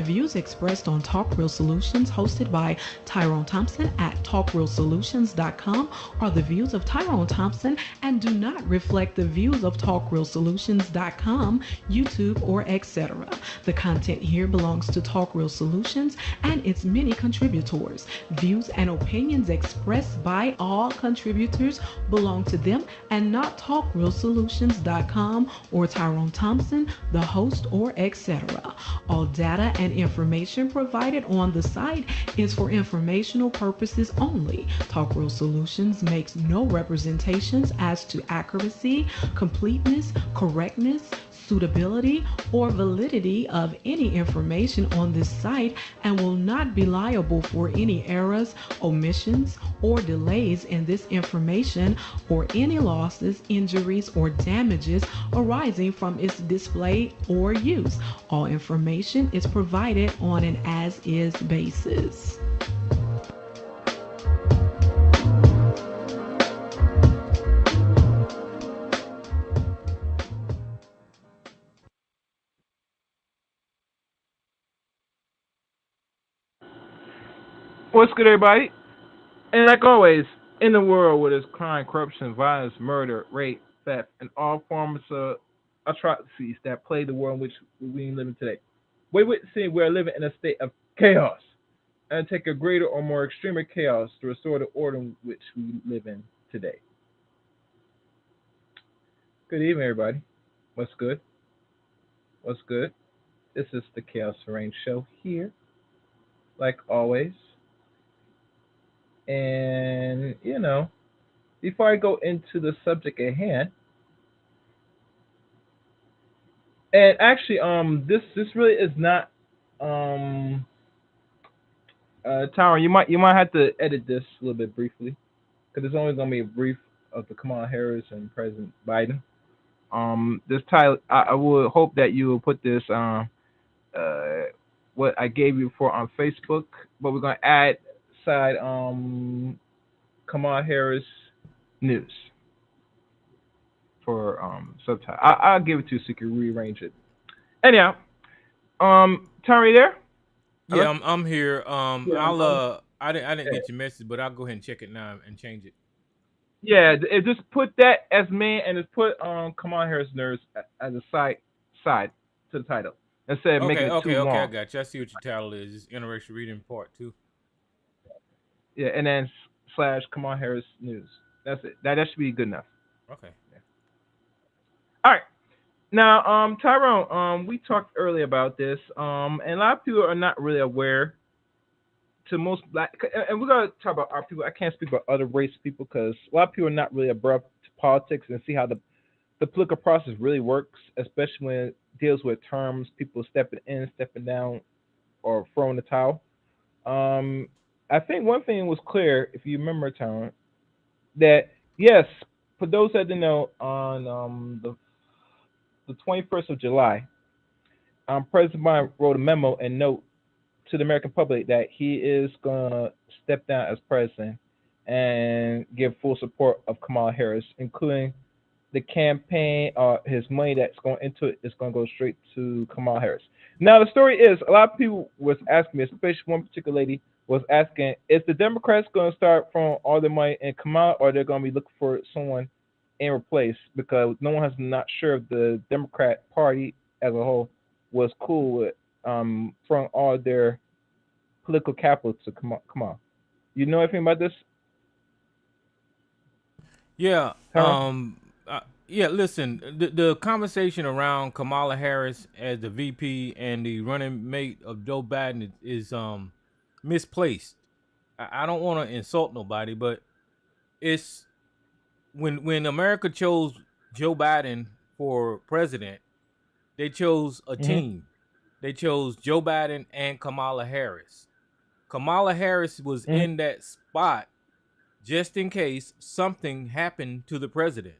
The views expressed on Talk Real Solutions, hosted by Tyrone Thompson at talkrealsolutions.com, are the views of Tyrone Thompson and do not reflect the views of talkrealsolutions.com, YouTube, or etc. The content here belongs to Talk Real Solutions and its many contributors. Views and opinions expressed by all contributors belong to them and not talkrealsolutions.com or Tyrone Thompson, the host, or etc. All data and information provided on the site is for informational purposes only. Talk Real Solutions makes no representations as to accuracy, completeness, correctness, suitability, or validity of any information on this site and will not be liable for any errors, omissions, or delays in this information or any losses, injuries, or damages arising from its display or use. All information is provided on an as-is basis. What's good, everybody? And like always, in the world where there's crime, corruption, violence, murder, rape, theft, and all forms of atrocities that plague the world in which we live in today, we witnessing we are living in a state of chaos, and take a greater or more extreme chaos to restore the order in which we live in today. Good evening, everybody. What's good? What's good? This is the Chaos Rain Show here, like always. And, before I go into the subject at hand, and actually, this really is not, Tyron, you might have to edit this a little bit briefly, because it's only gonna be a brief of the Kamala Harris and President Biden. This title, I would hope that you will put this, what I gave you for on Facebook, but we're gonna add side Kamala Harris news for subtitle. I'll give it to you so you can rearrange it. Anyhow, Tari there? Yeah, I'm here. Yeah, I didn't get your message, but I'll go ahead and check it now and change it. Yeah, just put that as me and just put Kamala Harris nurse as a side to the title instead of making it too long. I got you. I see what your title is. It's Interracial Reading Part 2. Yeah, and then / Kamala Harris news. That's it. That should be good enough. Okay. Yeah. All right. Now, Tyrone, we talked earlier about this, and a lot of people are not really aware. To most black, and we're gonna talk about our people. I can't speak about other race people because a lot of people are not really abrupt to politics and see how the political process really works, especially when it deals with terms, people stepping in, stepping down, or throwing the towel. I think one thing was clear, if you remember, Tyrone, that yes, for those that didn't know, on the 21st of July, President Biden wrote a memo and note to the American public that he is going to step down as president and give full support of Kamala Harris, including the campaign, his money that's going into it is going to go straight to Kamala Harris. Now, the story is, a lot of people was asking me, especially one particular lady was asking, is the Democrats going to start throwing all their money in Kamala, or they're going to be looking for someone in replace? Because no one has not sure if the Democrat Party as a whole was cool with throwing all their political capital to Kamala. You know anything about this? Yeah. Listen, the conversation around Kamala Harris as the VP and the running mate of Joe Biden is misplaced. I don't want to insult nobody, but it's when America chose Joe Biden for president, they chose a team. They chose Joe Biden and Kamala Harris. Kamala Harris was in that spot just in case something happened to the president.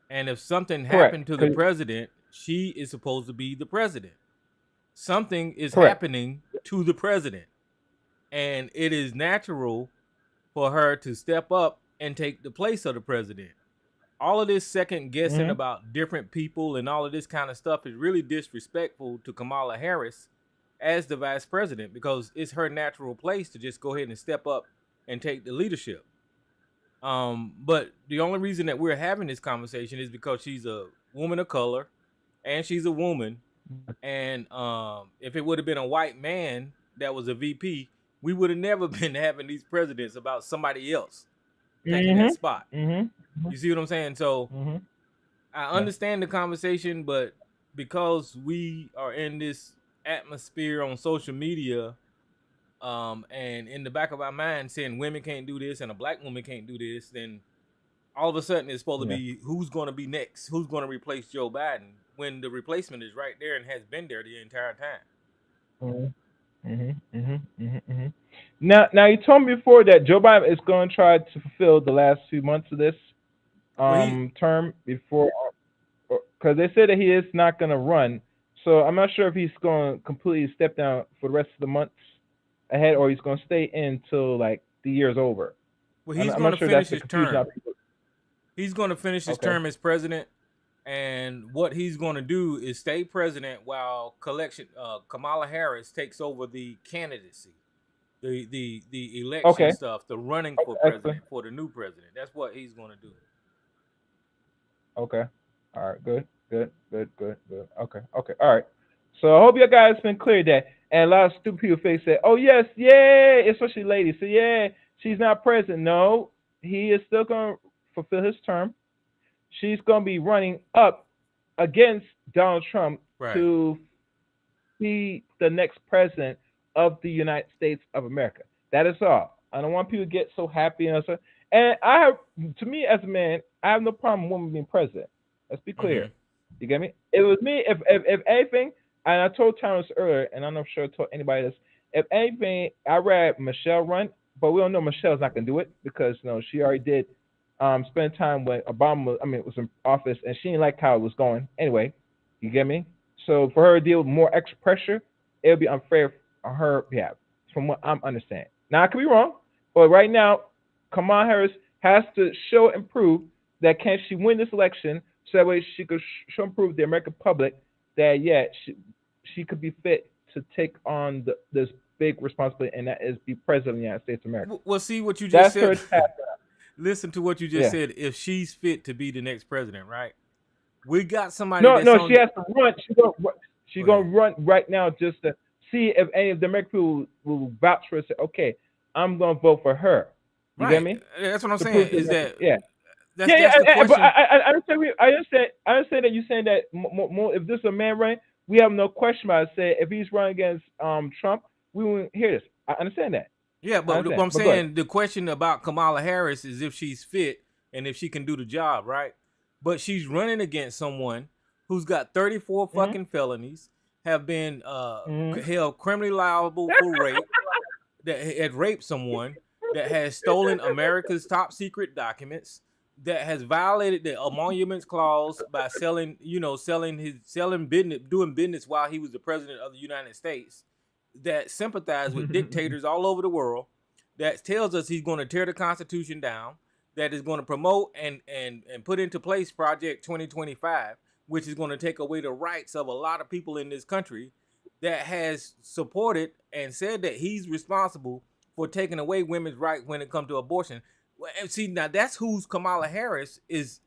And if something happened to the president, she is supposed to be the president. Something is happening to the president. And it is natural for her to step up and take the place of the president. All of this second guessing about different people and all of this kind of stuff is really disrespectful to Kamala Harris as the vice president because it's her natural place to just go ahead and step up and take the leadership. But the only reason that we're having this conversation is because she's a woman of color and she's a woman. And if it would have been a white man that was a VP, we would have never been having these presidents about somebody else taking that spot. You see what I'm saying? So I understand the conversation, but because we are in this atmosphere on social media, and in the back of our mind saying women can't do this and a black woman can't do this, then all of a sudden it's supposed to be who's going to be next, who's going to replace Joe Biden when the replacement is right there and has been there the entire time. Now you told me before that Joe Biden is going to try to fulfill the last few months of this term before, because they said that he is not going to run. So I'm not sure if he's going to completely step down for the rest of the months ahead, or he's going to stay in till like the year's over. Well, he's going to finish his term. He's going to finish his term as president, and what he's going to do is stay president while Kamala Harris takes over the candidacy, the election stuff, the running for president for the new president. That's what he's going to do. Okay. All right. Good. Okay. All right. So I hope you guys been clear that. And a lot of stupid people face say, "Oh yes, yeah," especially ladies. So yeah, she's not president. No, he is still going to fulfill his term. She's going to be running up against Donald Trump to be the next president of the United States of America. That is all. I don't want people to get so happy and so. And to me as a man, I have no problem with women being president. Let's be clear. You get me? It was me. If anything, and I told Terrence earlier, and I'm not sure I told anybody this. If anything, I read Michelle run, but we don't know Michelle's not gonna do it because she already did spend time when Obama was in office, and she didn't like how it was going. Anyway, you get me? So for her to deal with more extra pressure, it would be unfair on her behalf, from what I'm understanding. Now I could be wrong, but right now, Kamala Harris has to show and prove that can she win this election, so that way she could show and prove the American public that she could be fit to take on this big responsibility, and that is be president of the United States of America. Well, see what you just said. Listen to what you just said. If she's fit to be the next president, right? We got somebody. No, she has to run. She's gonna run right now just to see if any of the American people will vouch for her and say, "Okay, I'm gonna vote for her." You get me? That's what I'm saying. Is that That's the question. But I understand that you're saying that more, if this is a man running, we have no question about it. Say if he's running against Trump, we won't hear this. I understand that. Yeah, but what I'm saying, the question about Kamala Harris is if she's fit and if she can do the job, right? But she's running against someone who's got 34 fucking felonies, have been held criminally liable for rape, that had raped someone, that has stolen America's top secret documents, that has violated the emoluments clause by selling business, doing business while he was the president of the United States, that sympathized with dictators all over the world, that tells us he's going to tear the Constitution down, that is going to promote and put into place Project 2025, which is going to take away the rights of a lot of people in this country, that has supported and said that he's responsible for taking away women's rights when it comes to abortion. See, now that's who's Kamala Harris is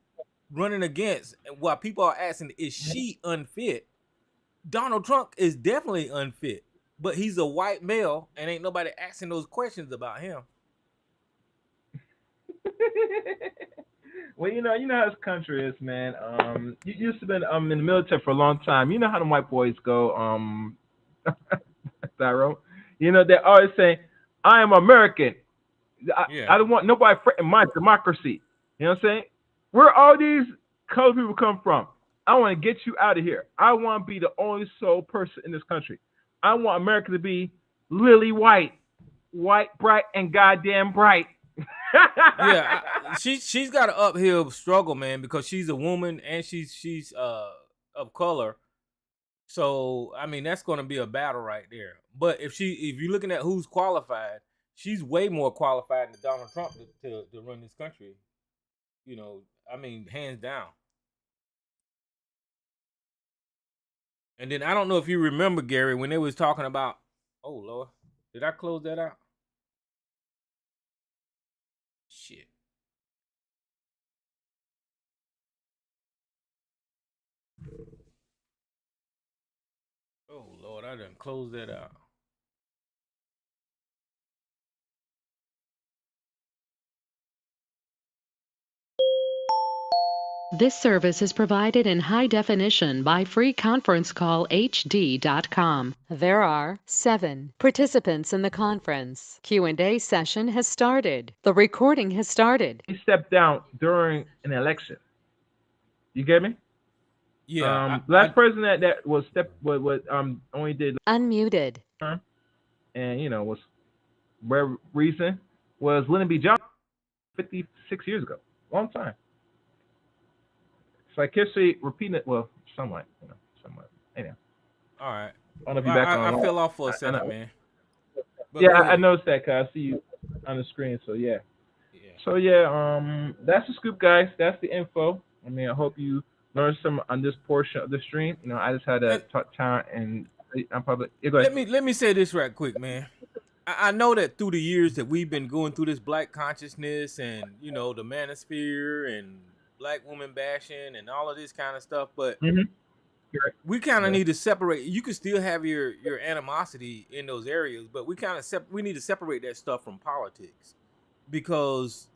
running against. While people are asking, is she unfit? Donald Trump is definitely unfit, but he's a white male and ain't nobody asking those questions about him. Well, you know how this country is, man. You used to been in the military for a long time. You know how the white boys go, Tyrone. They're always saying, "I am American. I don't want nobody threatening my democracy." You know what I'm saying? Where all these colored people come from? I want to get you out of here. I want to be the only sole person in this country. I want America to be lily white, bright, and goddamn bright. She's got an uphill struggle, man, because she's a woman and she's of color. So I mean that's going to be a battle right there. But if you're looking at who's qualified, she's way more qualified than Donald Trump to run this country. I mean, hands down. And then I don't know if you remember, Gary, when they was talking about. Oh Lord, did I close that out? Shit. Oh Lord, I done closed that out. This service is provided in high definition by freeconferencecallhd.com. There are 7 participants in the conference. Q&A session has started. The recording has started. He stepped down during an election. You get me? Yeah, Last president that was only did Unmuted. term, and was whatever reason was Lyndon B. Johnson 56 years ago. Long time. It's like history repeating it. Well, somewhat, somewhat. Anyhow, all right. I don't know if you're Well, back on. I fell off for a I second, know. man. But Yeah, go I ahead. noticed that because I see you on the screen. So yeah. Yeah. So yeah, that's the scoop, guys. That's the info. I mean, I hope you learned some on this portion of the stream. I just had to And talk time and I'm public. Yeah, go ahead. let me say this right quick, man. I know that through the years that we've been going through this black consciousness and the manosphere and black woman bashing and all of this kind of stuff, but Mm-hmm. Right. we kind of Yeah. need to separate. You can still have your animosity in those areas, but we need to separate that stuff from politics, because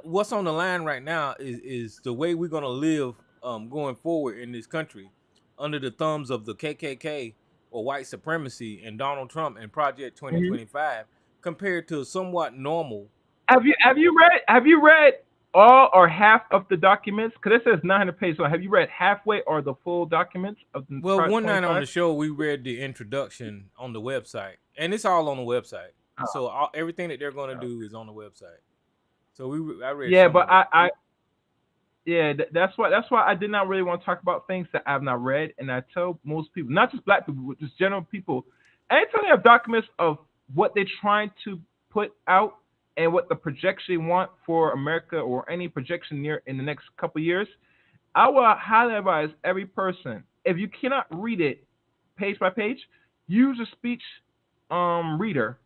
what's on the line right now is the way we're gonna live going forward in this country under the thumbs of the KKK or white supremacy and Donald Trump and Project Mm-hmm. 2025 compared to somewhat normal. Have you read all or half of the documents? Because it says 900 pages. So have you read halfway or the full documents of the Well, Project one night on 25? the show we read the introduction on the website, and it's all on the website. So everything that they're going to Oh. do is on the website. So I read Yeah, some but of it. yeah, that's why I did not really want to talk about things that I've not read, and I tell most people, not just black people, but just general people, anytime they have documents of what they're trying to put out and what the projection want for America or any projection near in the next couple of years, I will highly advise every person, if you cannot read it page by page, use a speech reader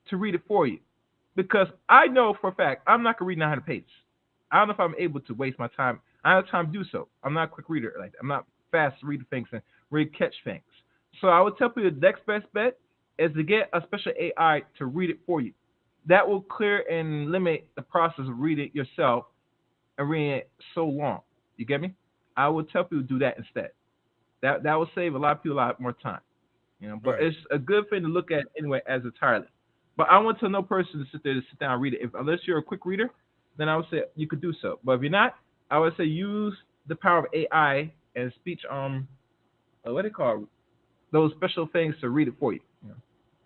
to read it for you, because I know for a fact I'm not gonna read 900 pages. I don't know if I'm able to waste my time. I don't have time to do so. I'm not a quick reader like that. I'm not fast to read things and really catch things. So I would tell people the next best bet is to get a special AI to read it for you. That will clear and limit the process of reading it yourself and reading it so long. You get me? I would tell people to do that instead. That will save a lot of people a lot more time. But Right. it's a good thing to look at anyway as entirely. But I want to no person to sit down and read it. Unless you're a quick reader, then I would say you could do so. But if you're not, I would say use the power of AI and speech what do they call it? Those special things to read it for you.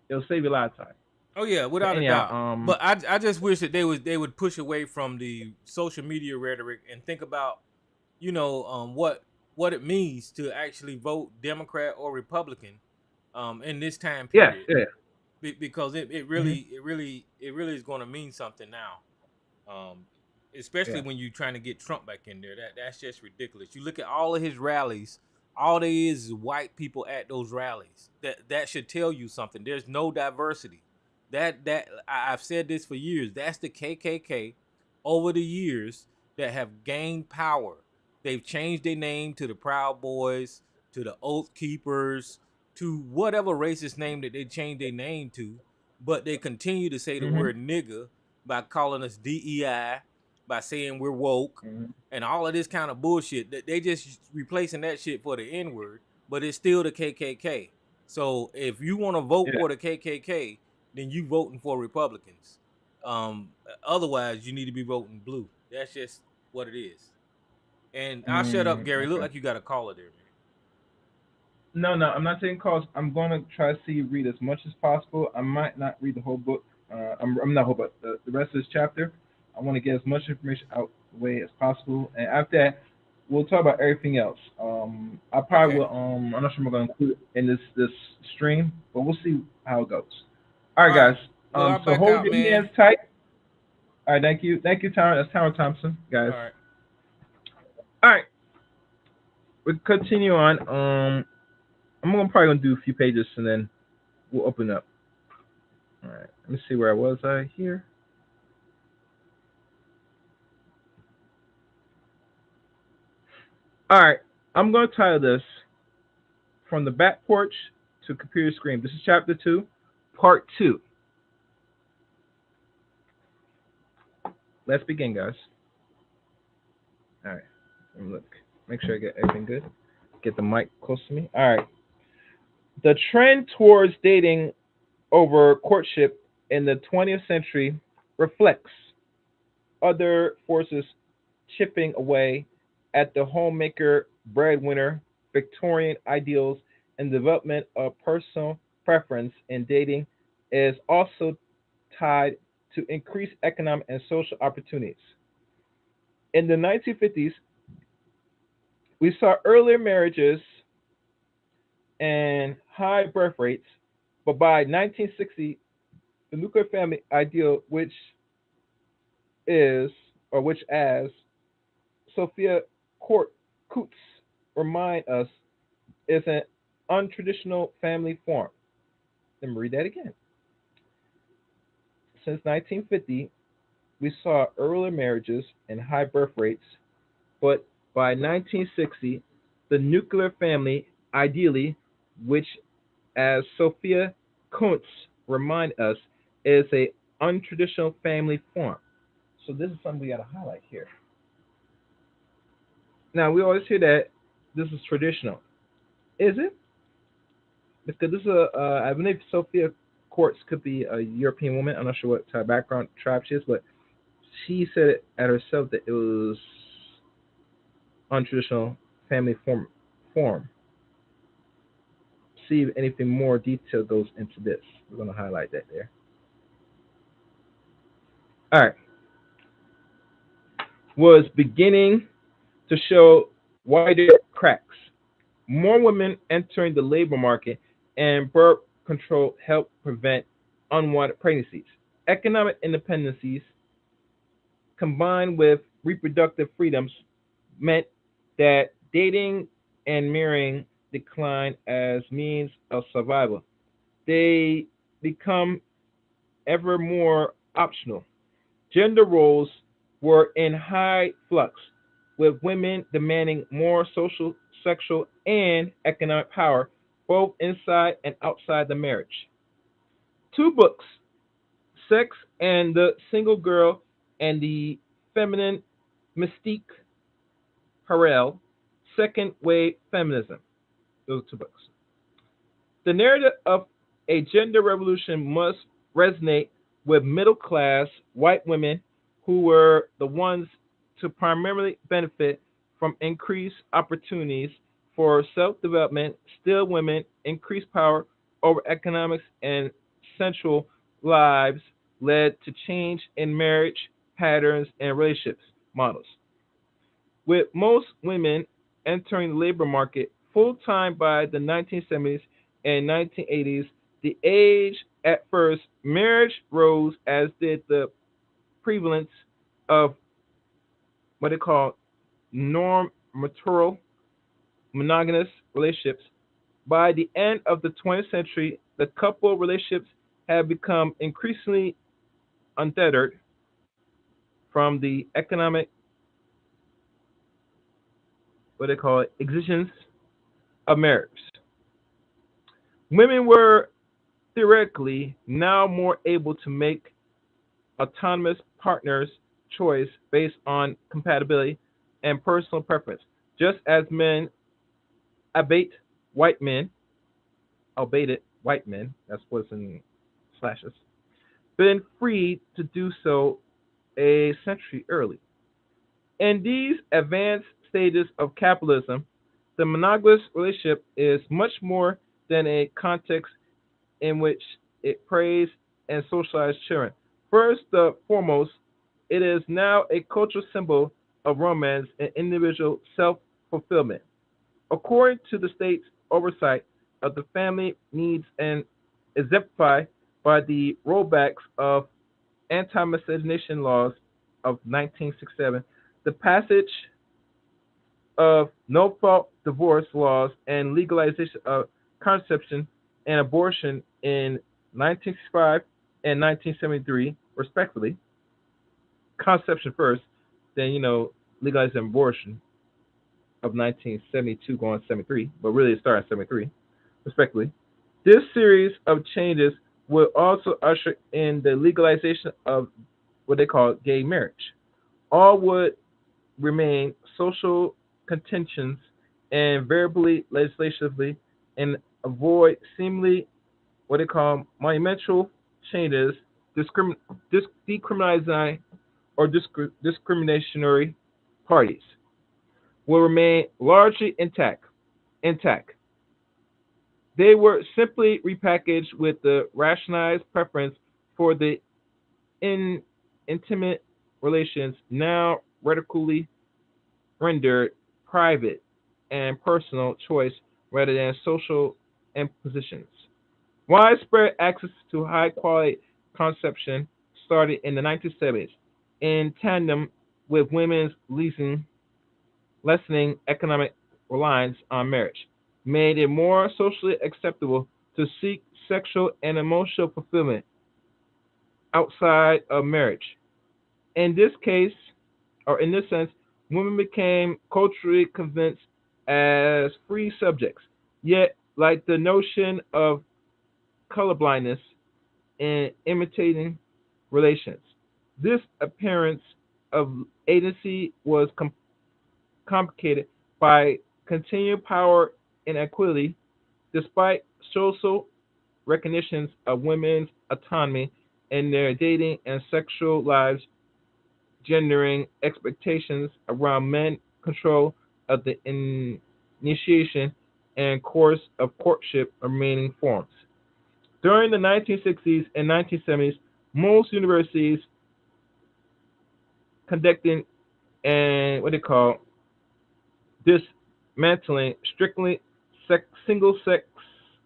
It'll save you a lot of time. Oh yeah, But without a anyhow, doubt. But I just wish that they would push away from the social media rhetoric and think about what it means to actually vote Democrat or Republican in this time yeah, period, yeah. because it Hmm. really is going to mean something now. Um, Especially Yeah. when you're trying to get Trump back in there. That's just ridiculous. You look at all of his rallies, all there is white people at those rallies. That should tell you something. There's no diversity. I've said this for years. That's the KKK over the years that have gained power. They've changed their name to the Proud Boys, to the Oath Keepers, to whatever racist name that they changed their name to, but they continue to say the Hmm. word nigga by calling us DEI, by saying we're woke, Hmm. and all of this kind of bullshit. That they just replacing that shit for the N word, but it's still the KKK. So if you want to vote Yeah. for the KKK, then you voting for Republicans. Otherwise, you need to be voting blue. That's just what it is. And I'll shut up, Gary. Look Okay. like you got a caller there, man. No, no, I'm not taking calls. I'm going to try to see you read as much as possible. I might not read the whole book. I'm not whole, but the rest of this chapter. I want to get as much information out the way as possible, and after that, we'll talk about everything else. I probably Okay. will. I'm not sure I'm going to include it in this stream, but we'll see how it goes. All right, All right. guys. Well, I'll So back hold out, your man. hands tight. All right, thank you, Tyron. That's Tyron Thompson, guys. All right. All right, we continue on. probably gonna do a few pages and then we'll open up. All right. Let me see where I was. Here. All right. I'm gonna title this "From the Back Porch to Computer Screen." This is chapter 2, part 2. Let's begin, guys. All right. Let me look. Make sure I get everything good. Get the mic close to me. All right. The trend towards dating over courtship in the 20th century reflects other forces chipping away at the homemaker breadwinner Victorian ideals, and development of personal preference in dating is also tied to increased economic and social opportunities. In the 1950s, we saw earlier marriages and high birth rates, but by 1960, the nuclear family ideal, is, which as Sophia Coots remind us, is an untraditional family form. Let me read that again. Since 1950, we saw earlier marriages and high birth rates, but by 1960, the nuclear family, ideally, which, as Sophia Kuntz remind us, is a untraditional family form. So this is something we got to highlight here. Now we always hear that this is traditional. Is it? Because this is I believe Sophia Quartz could be a European woman. I'm not sure what type of background tribe she is, but she said it at herself that it was untraditional family form. See if anything more detail goes into this. We're going to highlight that there. All right. Was beginning to show wider cracks. More women entering the labor market and birth control help prevent unwanted pregnancies. Economic independencies combined with reproductive freedoms meant that dating and marrying decline as means of survival. They become ever more optional. Gender roles were in high flux, with women demanding more social, sexual, and economic power, both inside and outside the marriage. Two books, Sex and the Single Girl and the Feminine Mystique, Harrell, Second Wave Feminism. Those two books. The narrative of a gender revolution must resonate with middle class white women who were the ones to primarily benefit from increased opportunities for self development. Still, women increased power over economics and sensual lives led to change in marriage patterns and relationships models. With most women entering the labor market full time by the 1970s and 1980s, the age at first marriage rose, as did the prevalence of what they call normatorial monogamous relationships. By the end of the 20th century, the couple relationships have become increasingly untethered from the economic, what they call it, exigencies of marriage. Women were theoretically now more able to make autonomous partners choice based on compatibility and personal preference, just as men abate white men, albeit white men, that's what's in slashes, been free to do so a century early. In these advanced stages of capitalism, the monogamous relationship is much more than a context in which it praised and socialized children. First and foremost, it is now a cultural symbol of romance and individual self fulfillment. According to the state's oversight of the family needs and exemplified by the rollbacks of anti miscegenation laws of 1967, the passage of no fault divorce laws, and legalization of contraception and abortion in 1965 and 1973, respectively. Conception first, then legalizing abortion of 1972 going to 73, but really it started in 73, respectively. This series of changes will also usher in the legalization of what they call gay marriage. All would remain social contentions and verbally legislatively and avoid seemingly what they call monumental changes decriminalizing or discriminatory parties will remain largely intact. They were simply repackaged with the rationalized preference for the intimate relations now radically rendered private and personal choice rather than social impositions. Widespread access to high quality contraception started in the 1970s in tandem with women's lessening economic reliance on marriage, made it more socially acceptable to seek sexual and emotional fulfillment outside of marriage. In this case, or in this sense, women became culturally convinced as free subjects. Yet, like the notion of colorblindness in imitating relations, this appearance of agency was complicated by continued power inequality, despite social recognitions of women's autonomy in their dating and sexual lives, gendering expectations around men control of the initiation and course of courtship remaining forms. During the 1960s and 1970s, most universities conducted and what they call dismantling strictly single sex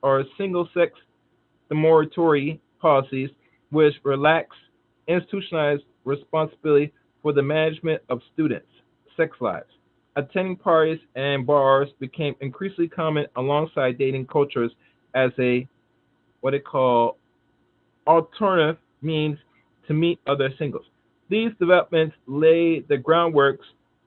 or single sex moratory policies, which relax institutionalized responsibility for the management of students' sex lives. Attending parties and bars became increasingly common alongside dating cultures as a what they call alternative means to meet other singles. These developments laid the groundwork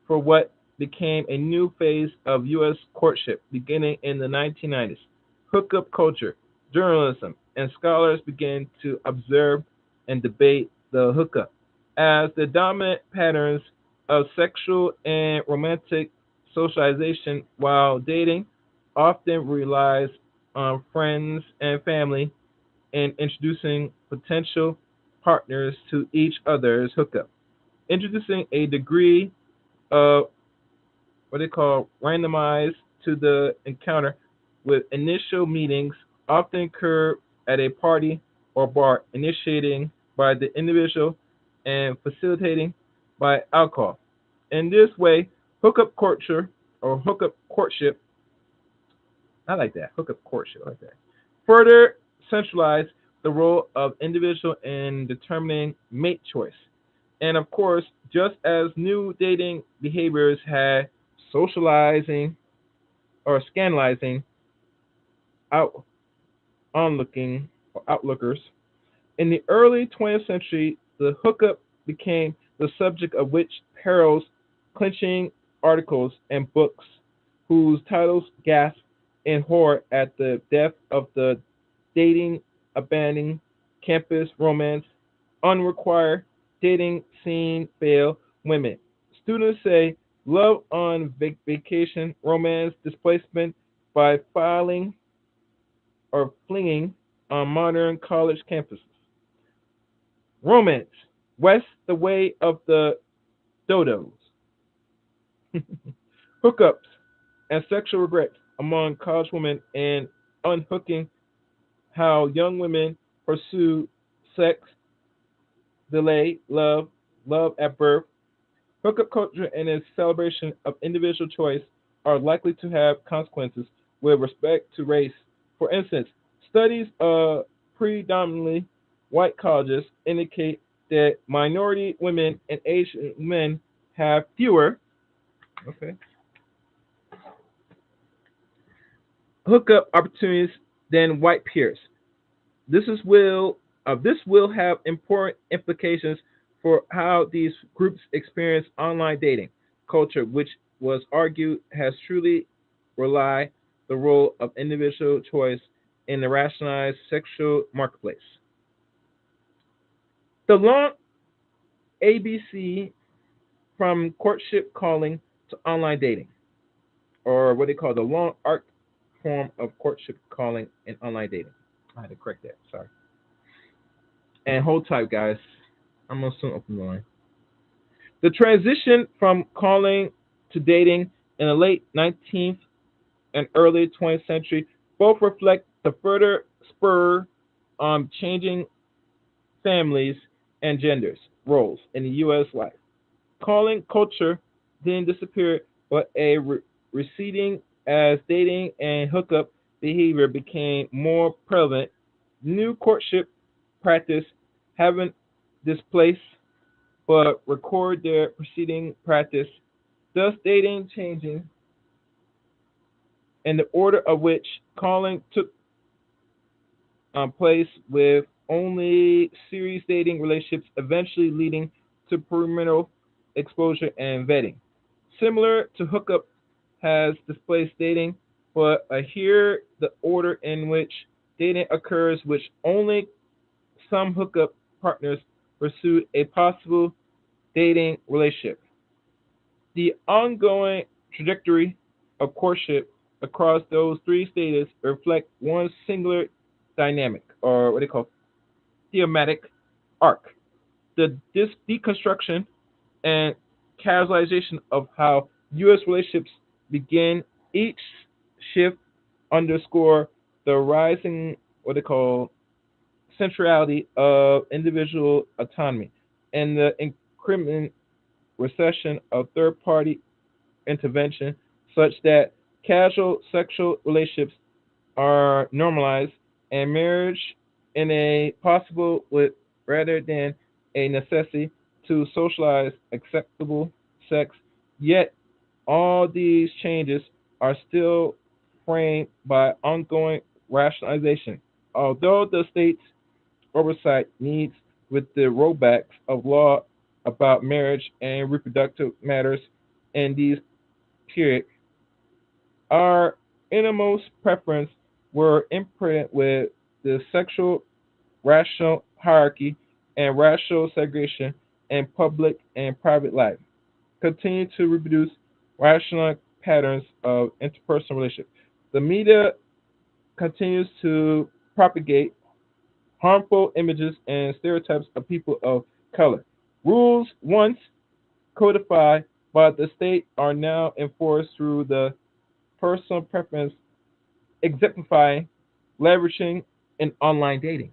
for what became a new phase of U.S. courtship beginning in the 1990s. Hookup culture, journalism, and scholars began to observe and debate the hookup as the dominant patterns of sexual and romantic socialization, while dating often relies on friends and family in introducing potential partners to each other's hookup, introducing a degree of what they call randomized to the encounter, with initial meetings often occur at a party or bar, initiating by the individual and facilitating by alcohol. In this way, hookup culture or hookup courtship, I like that, hookup courtship, I like that, further centralize the role of individual in determining mate choice. And of course, just as new dating behaviors had socializing or scandalizing out onlooking or outlookers, in the early 20th century, the hookup became the subject of which perils clinching articles and books whose titles gasp in horror at the death of the dating, abandoning, campus romance, unrequired dating scene fail women. Students say love on vacation, romance displacement by filing or flinging on modern college campuses. Romance, West the way of the dodos. Hookups and sexual regrets among college women and unhooking how young women pursue sex, delay, love at birth. Hookup culture and its celebration of individual choice are likely to have consequences with respect to race. For instance, studies of predominantly white colleges indicate that minority women and Asian men have fewer okay, hookup opportunities than white peers. This will have important implications for how these groups experience online dating culture, which was argued has truly relied the role of individual choice in the rationalized sexual marketplace. The long ABC from courtship calling to online dating, or what they call the long arc form of courtship calling and online dating. I had to correct that. Sorry. And hold tight, guys. I'm gonna soon open the line. The transition from calling to dating in the late 19th and early 20th century both reflect the further spur on changing families and genders roles in the U.S. life. Calling culture didn't disappear, but a receding as dating and hookup behavior became more prevalent. New courtship practice haven't displaced but record their preceding practice, thus dating changing in the order of which calling took place with only serious dating relationships eventually leading to premarital exposure and vetting. Similar to hookup has displaced dating, but here the order in which dating occurs, which only some hookup partners pursue a possible dating relationship. The ongoing trajectory of courtship across those three stages reflect one singular dynamic, or what they call thematic arc. The deconstruction and casualization of how U.S. relationships begin. Each shift underscore the rising, what they call centrality of individual autonomy and the incremental recession of third-party intervention, such that casual sexual relationships are normalized and marriage in a possible with rather than a necessity to socialize acceptable sex. Yet all these changes are still framed by ongoing rationalization. Although the state's oversight needs with the rollbacks of law about marriage and reproductive matters in these period, our innermost preference were imprinted with the sexual rational hierarchy and racial segregation in public and private life. Continue to reproduce rational patterns of interpersonal relationship. The media continues to propagate harmful images and stereotypes of people of color. Rules once codified by the state are now enforced through the personal preference, exemplifying, leveraging, and online dating.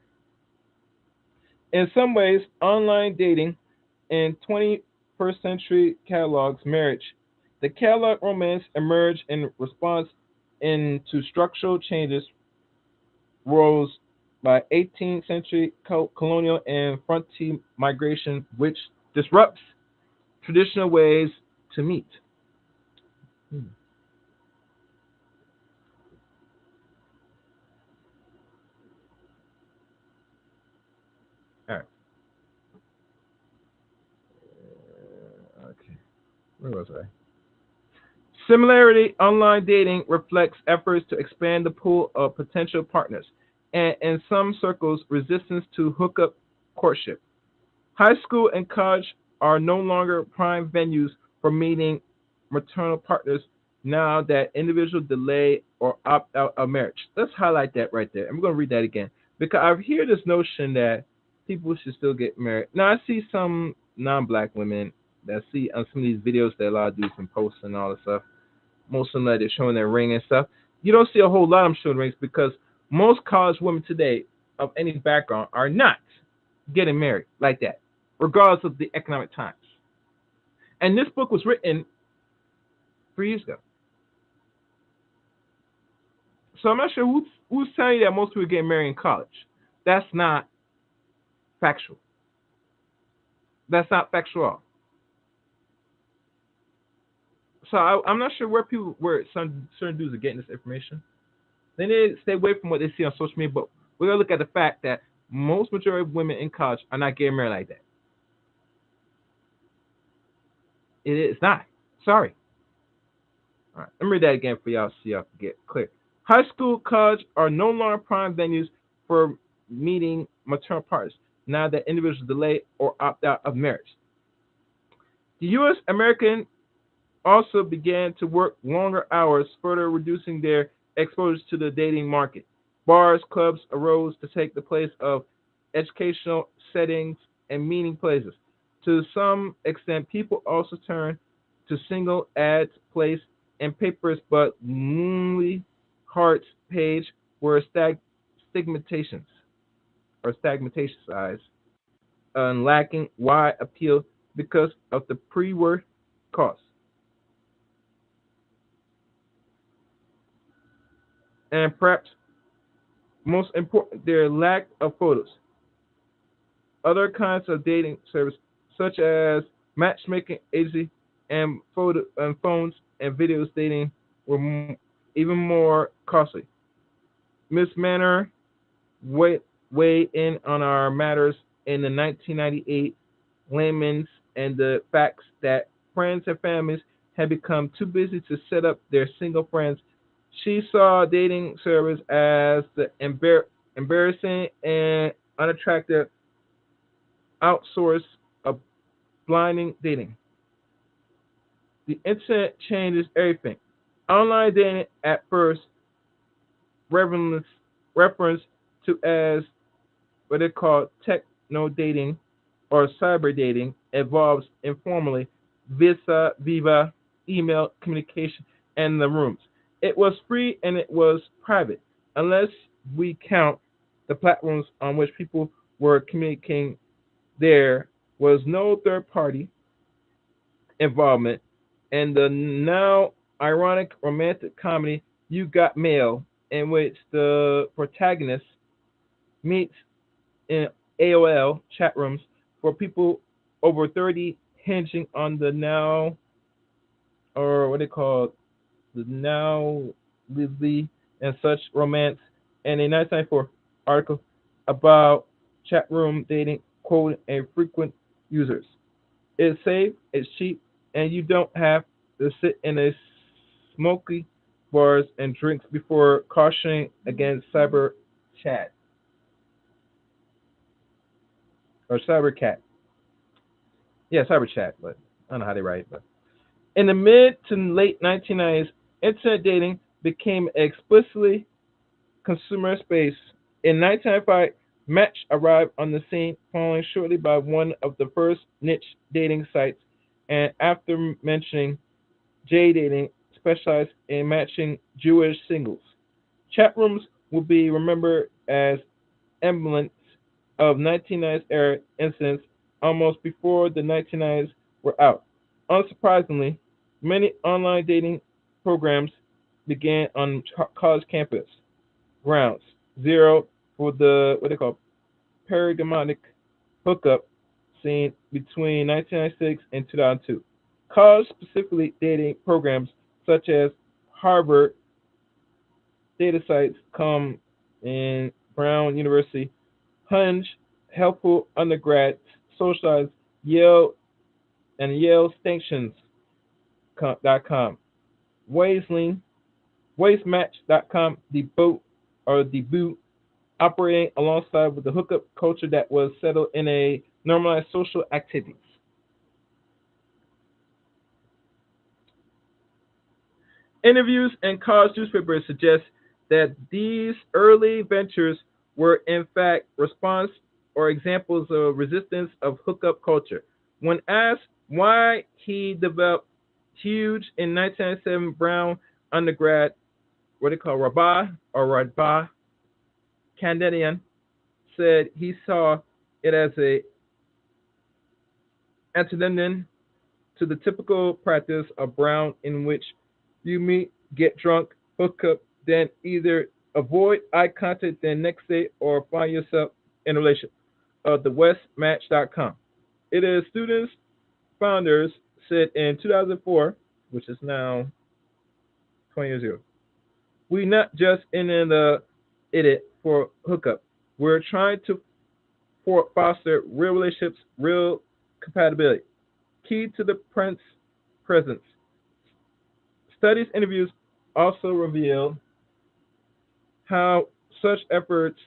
In some ways, online dating in 21st century catalogs marriage. The catalog romance emerged in response into structural changes rose by 18th century colonial and frontier migration, which disrupts traditional ways to meet. Hmm. All right. Okay. Where was I? Similarity, online dating reflects efforts to expand the pool of potential partners, and in some circles, resistance to hookup courtship. High school and college are no longer prime venues for meeting maternal partners now that individuals delay or opt out of marriage. Let's highlight that right there. I'm going to read that again because I hear this notion that people should still get married. Now, I see some non black women that see on some of these videos that a lot of dudes been posting and all this stuff. Most of them that they're showing their ring and stuff. You don't see a whole lot of them showing rings because most college women today of any background are not getting married like that, regardless of the economic times. And this book was written 3 years ago. So I'm not sure who's telling you that most people get married in college. That's not factual. That's not factual. So I'm not sure where certain dudes are getting this information. They need to stay away from what they see on social media. But we're gonna look at the fact that most majority of women in college are not getting married like that. It is not. Sorry. All right, let me read that again for y'all so y'all can get clear. High school, college are no longer prime venues for meeting maternal partners now that individuals delay or opt out of marriage. The U.S. American also began to work longer hours, further reducing their exposure to the dating market. Bars, clubs arose to take the place of educational settings and meeting places. To some extent, people also turned to single ads placed in papers, but Moonly Hearts page were stigmatizations or stigmatized and lacking wide appeal because of the pre-work costs. And perhaps most important, their lack of photos. Other kinds of dating service, such as matchmaking agency and photo and phones and videos dating, were even more costly. Miss Manor weighed in on our matters in the 1998 Layman's and the facts that friends and families had become too busy to set up their single friends. She saw dating service as the embarrassing and unattractive outsource of blinding dating. The internet changes everything. Online dating at first reference reference to as what they call techno dating or cyber dating involves informally viva email communication and the rooms. It was free and it was private, unless we count the platforms on which people were communicating. There was no third party involvement, and the now ironic romantic comedy You Got Mail, in which the protagonist meets in AOL chat rooms for people over 30, hinging on the now, or what they call the now lively and such romance, and a 1994 article about chat room dating, quote, and frequent users. It's safe, it's cheap, and you don't have to sit in a smoky bars and drinks before cautioning against cyber chat or cyber cat. Yeah, cyber chat, but I don't know how they write it. But in the mid to late 1990s, internet dating became explicitly consumer space. In 1995, Match arrived on the scene, following shortly by one of the first niche dating sites, and after mentioning J Dating, specialized in matching Jewish singles. Chat rooms will be remembered as emblems of 1990s era incidents almost before the 1990s were out. Unsurprisingly, many online dating programs began on college campus grounds zero for the what they call paradigmatic hookup scene between 1996 and 2002. College specifically dating programs such as Harvard data sites come in Brown University, Hunch, helpful undergrads, socialized Yale and Yale Stations.com, Wazeling, WasteMatch.com, debut operating alongside with the hookup culture that was settled in a normalized social activities. Interviews and college newspapers suggest that these early ventures were in fact response or examples of resistance of hookup culture. When asked why he developed huge in 1997 Brown undergrad, what they call Rabah Canadian, said he saw it as a antidote to the typical practice of Brown in which you meet, get drunk, hook up, then either avoid eye contact the next day or find yourself in a relationship. The westmatch.com. It is students, founders said in 2004, which is now 20 years ago, We not just in the it for hookup. We're trying to foster real relationships, real compatibility. Key to the Prince presence. Studies interviews also reveal how such efforts,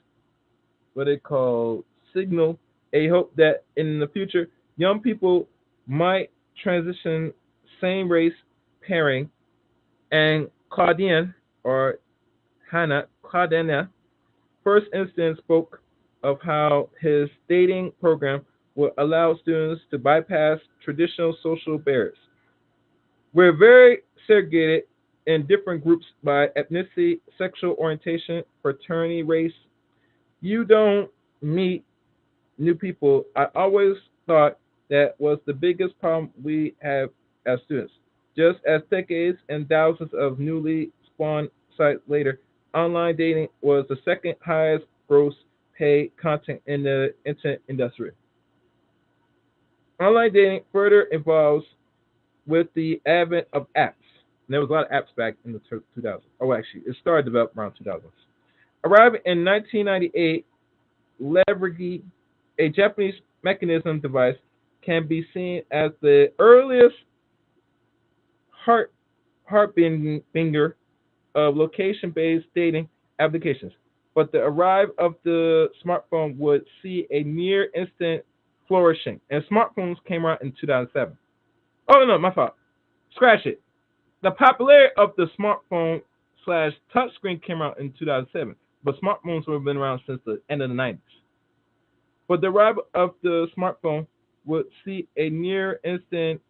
what they call, signal a hope that in the future young people might transition same race pairing, and Claudine or Hannah Claudina first instance spoke of how his dating program will allow students to bypass traditional social barriers. We're very segregated in different groups by ethnicity, sexual orientation, fraternity, race. You don't meet new people. I always thought that was the biggest problem we have as students. Just as decades and thousands of newly spawned sites later, online dating was the second highest gross pay content in the internet industry. Online dating further evolves with the advent of apps. And there was a lot of apps back in the 2000s. Oh, actually, it started developing around 2000s. Arriving in 1998, leveraging a Japanese mechanism device can be seen as the earliest heart harbinger of location-based dating applications. But the arrival of the smartphone would see a near instant flourishing, and smartphones came out in 2007. Oh no, my fault. Scratch it. The popularity of the smartphone slash touchscreen came out in 2007, but smartphones have been around since the end of the 90s. But the arrival of the smartphone would see a near instant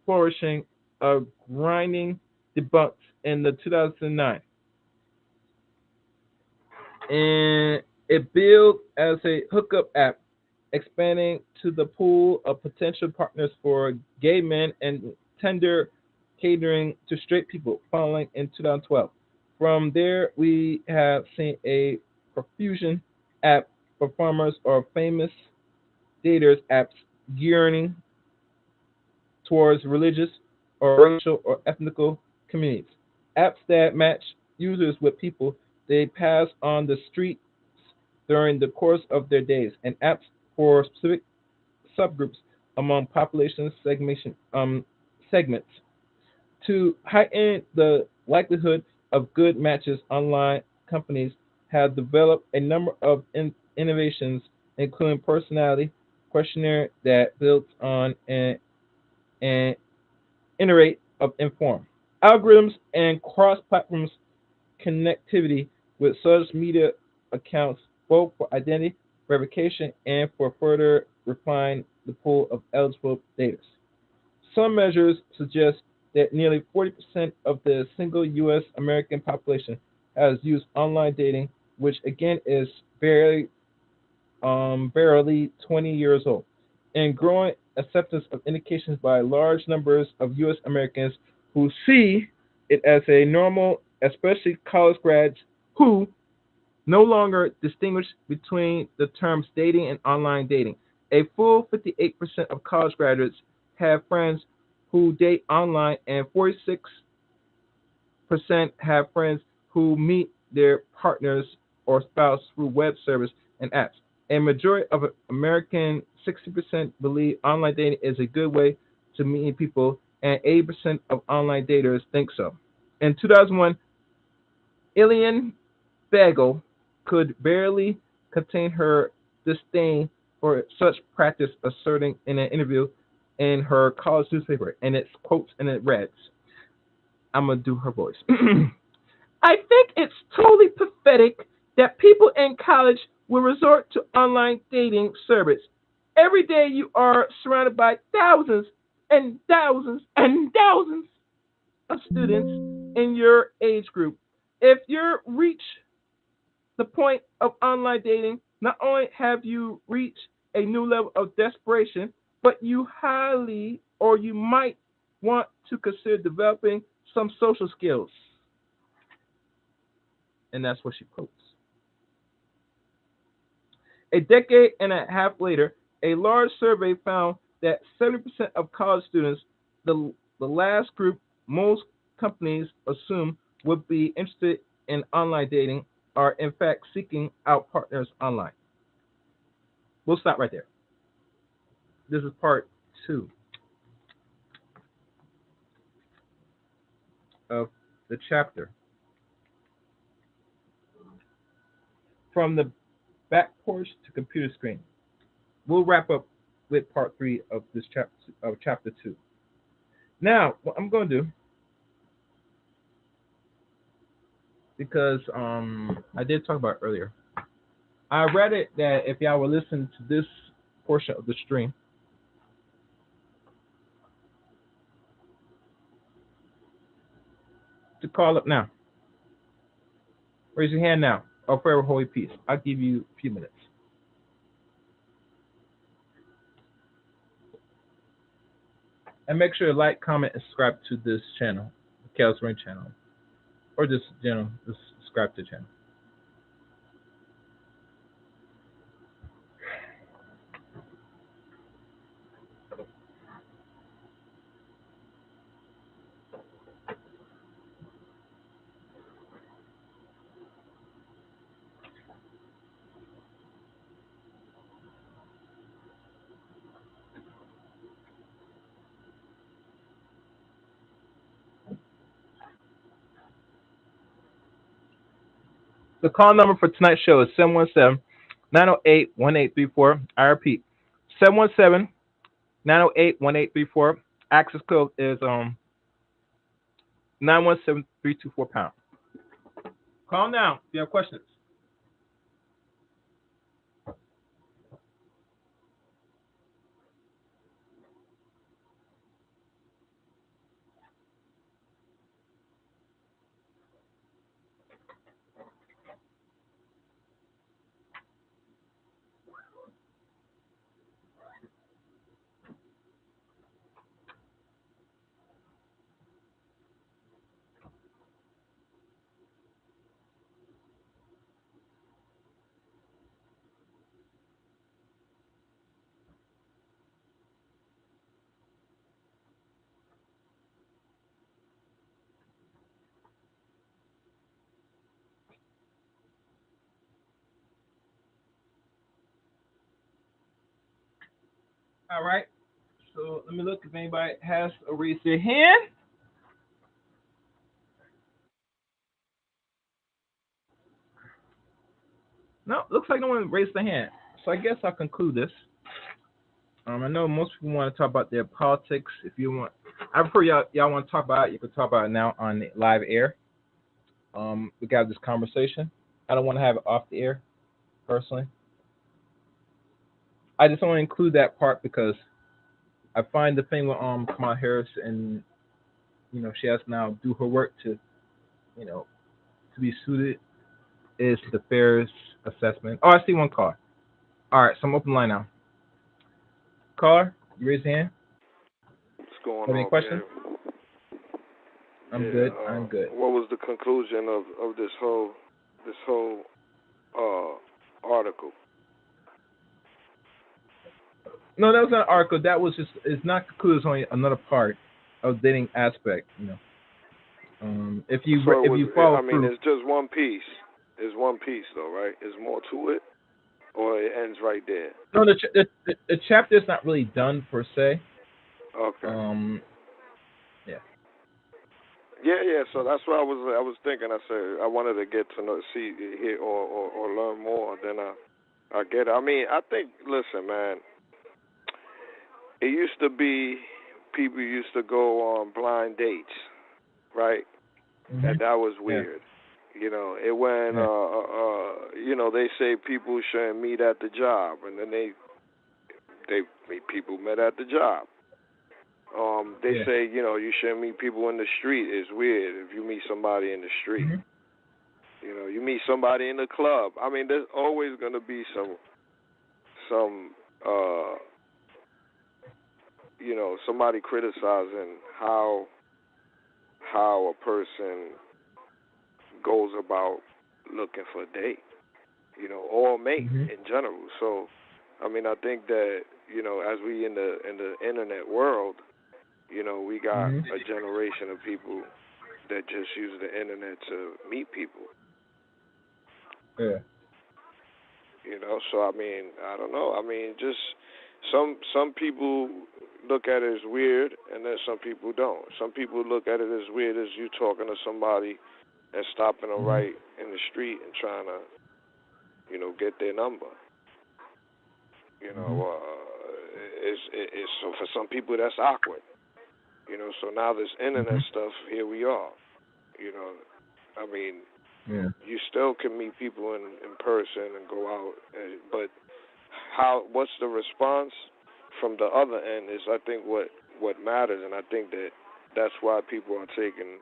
flourishing of grinding debunked in the 2009. And it billed as a hookup app, expanding to the pool of potential partners for gay men and tender catering to straight people, following in 2012. From there, we have seen a profusion app performers or famous daters apps gearing towards religious or racial or ethnical communities. Apps that match users with people they pass on the streets during the course of their days, and apps for specific subgroups among population segments. To heighten the likelihood of good matches, online companies have developed a number of innovations, including personality questionnaire that builds on an iterate of inform algorithms and cross-platform connectivity with social media accounts, both for identity verification and for further refine the pool of eligible daters. Some measures suggest that nearly 40% of the single U.S. American population has used online dating, which again is barely 20 years old, and growing acceptance of indications by large numbers of U.S. Americans who see it as a normal, especially college grads who no longer distinguish between the terms dating and online dating. A full 58% of college graduates have friends who date online, and 46% have friends who meet their partners or spouse through web service and apps. A majority of American 60% believe online dating is a good way to meet people, and 80% of online daters think so. In 2001, Ilian Bagel could barely contain her disdain for such practice, asserting in an interview in her college newspaper, and it quotes and it reads, I'm going to do her voice. I think it's totally pathetic that people in college will resort to online dating service. Every day you are surrounded by thousands and thousands and thousands of students in your age group. If you reach the point of online dating, not only have you reached a new level of desperation, but you highly or you might want to consider developing some social skills. And that's what she quotes. A decade and a half later, a large survey found that 70% of college students, the last group most companies assume would be interested in online dating are in fact seeking out partners online. We'll stop right there. This is part two of the chapter. From the back porch to computer screen. We'll wrap up with part three of this chapter two. Now, what I'm going to do, because I did talk about it earlier, I read it that if y'all were listening to this portion of the stream, to call up now. Raise your hand now, or forever hold your peace. I'll give you a few minutes. And make sure to like, comment, and subscribe to this channel, the Chaos Ring channel, or just just subscribe to the channel. The call number for tonight's show is 717-908-1834. I repeat, 717-908-1834. Access code is 917324 #. Call now if you have questions. All right. So let me look if anybody has raised their hand. No, looks like no one raised their hand. So I guess I'll conclude this. I know most people want to talk about their politics. If you want, I prefer y'all want to talk about it. You can talk about it now on the live air. We got this conversation. I don't want to have it off the air, personally. I just want to include that part because I find the thing with Kamala Harris, and she has to now do her work to to be suited, is the fairest assessment. Oh, I see one call. All right, so I'm open line now. Caller, you raise your hand. What's going Have any on, questions? man? I'm good. I'm good. What was the conclusion of this whole article? No, that was not an article. That was just, it's not concluded. It's only another part of dating aspect. If you follow through, it's just one piece. It's one piece, though, right? There's more to it, or it ends right there. No, the chapter is not really done per se. Okay. Yeah. Yeah. So that's what I was thinking. I said I wanted to get to know, see, hear, or learn more. Then I get it. I mean, I think. Listen, man. It used to be people used to go on blind dates, right? Mm-hmm. And that was weird. Yeah. It went. Yeah. They say people shouldn't meet at the job, and then they people met at the job. They say, you shouldn't meet people in the street. It's weird if you meet somebody in the street. Mm-hmm. You meet somebody in the club. I mean, there's always going to be some somebody criticizing how a person goes about looking for a date, or a mate in general. So, I mean, I think that, as we in the internet world, we got a generation of people that just use the internet to meet people. Yeah. You know, so I mean, I don't know. I mean, just some people look at it as weird, and then some people don't. Some people look at it as weird as you talking to somebody and stopping them Mhm. right in the street and trying to, get their number. You Mhm. know, it's so for some people that's awkward. So now this internet Mhm. stuff, here we are. You know, I mean, Yeah. you still can meet people in person and go out, but what's the response from the other end is I think what matters, and I think that's why people are taking